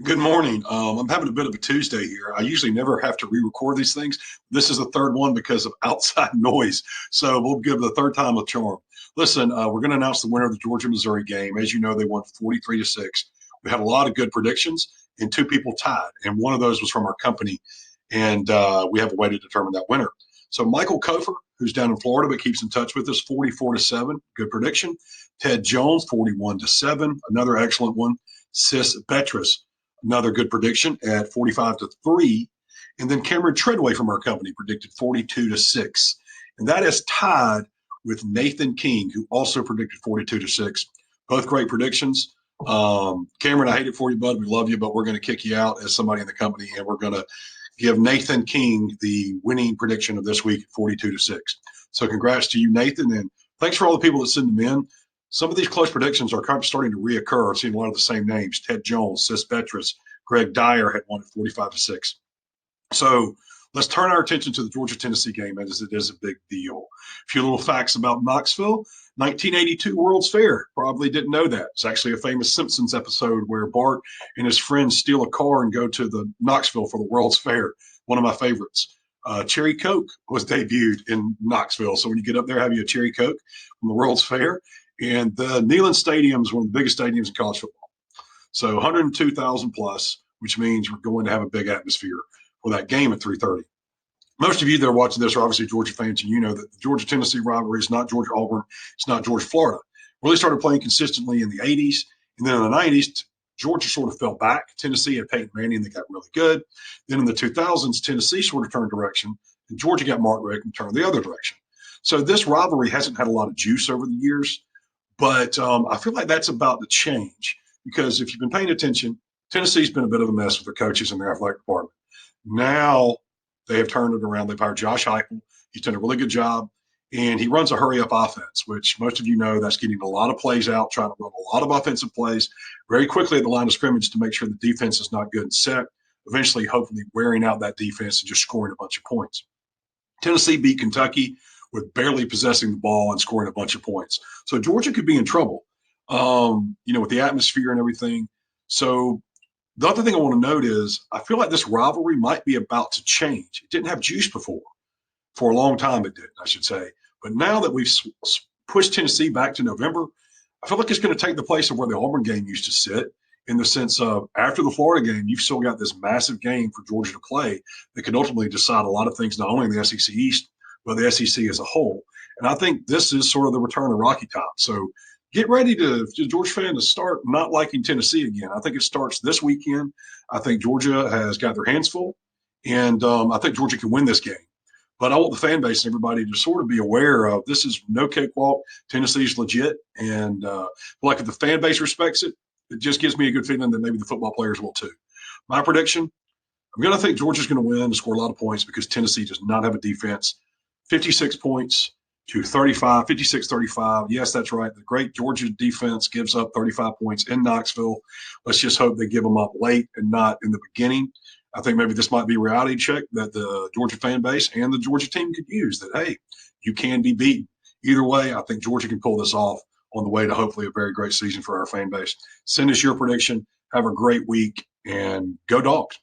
Good morning. I'm having a bit of a Tuesday here. I usually never have to re-record these things. This is the third one because of outside noise. So we'll give the third time a charm. Listen, we're going to announce the winner of the Georgia-Missouri game. As you know, they won 43-6. We had a lot of good predictions, and two people tied, and one of those was from our company, and we have a way to determine that winner. So Michael Kofer, who's down in Florida but keeps in touch with us, 44-7, good prediction. Ted Jones, 41-7, another excellent one. Sis Betris, another good prediction at 45-3. And then Cameron Treadway from our company predicted 42-6. And that is tied with Nathan King, who also predicted 42-6. Both great predictions. Cameron, I hate it for you, bud. We love you, but we're going to kick you out as somebody in the company, and we're going to give Nathan King the winning prediction of this week at 42-6. So congrats to you, Nathan, and thanks for all the people that send them in. Some of these close predictions are kind of starting to reoccur. I've seen a lot of the same names: Ted Jones, Sis Betris, Greg Dyer had won at 45-6. So let's turn our attention to the Georgia-Tennessee game, as it is a big deal. A few little facts about Knoxville. 1982 World's Fair. Probably didn't know that. It's actually a famous Simpsons episode where Bart and his friends steal a car and go to the Knoxville for the World's Fair. One of my favorites. Cherry Coke was debuted in Knoxville. So when you get up there, have you a Cherry Coke from the World's Fair. And the Neyland Stadium is one of the biggest stadiums in college football. So 102,000 plus, which means we're going to have a big atmosphere for that game at 3:30. Most of you that are watching this are obviously Georgia fans, and you know that the Georgia-Tennessee rivalry is not Georgia-Auburn. It's not Georgia-Florida. Really started playing consistently in the 80s. And then in the 90s, Georgia sort of fell back. Tennessee had Peyton Manning that got really good. Then in the 2000s, Tennessee sort of turned direction, and Georgia got Mark Richt and turned the other direction. So this rivalry hasn't had a lot of juice over the years. But I feel like that's about to change because if you've been paying attention, Tennessee's been a bit of a mess with their coaches and their athletic department. Now they have turned it around. They've hired Josh Heupel. He's done a really good job, and he runs a hurry-up offense, which most of you know that's getting a lot of plays out, trying to run a lot of offensive plays very quickly at the line of scrimmage to make sure the defense is not good and set, eventually hopefully wearing out that defense and just scoring a bunch of points. Tennessee beat Kentucky with barely possessing the ball and scoring a bunch of points. So Georgia could be in trouble, with the atmosphere and everything. So the other thing I want to note is I feel like this rivalry might be about to change. It didn't have juice before. For a long time it did, I should say. But now that we've pushed Tennessee back to November, I feel like it's going to take the place of where the Auburn game used to sit, in the sense of after the Florida game, you've still got this massive game for Georgia to play that could ultimately decide a lot of things, not only in the SEC East, but the SEC as a whole. And I think this is sort of the return of Rocky Top. So get ready to Georgia fan to start not liking Tennessee again. I think it starts this weekend. I think Georgia has got their hands full, and I think Georgia can win this game. But I want the fan base and everybody to sort of be aware of this is no cakewalk. Tennessee's legit, and like if the fan base respects it, it just gives me a good feeling that maybe the football players will too. My prediction: I'm going to think Georgia's going to win and score a lot of points because Tennessee does not have a defense. 56 points to 35, 56-35. Yes, that's right. The great Georgia defense gives up 35 points in Knoxville. Let's just hope they give them up late and not in the beginning. I think maybe this might be a reality check that the Georgia fan base and the Georgia team could use, that, hey, you can be beaten. Either way, I think Georgia can pull this off on the way to hopefully a very great season for our fan base. Send us your prediction. Have a great week, and go Dogs.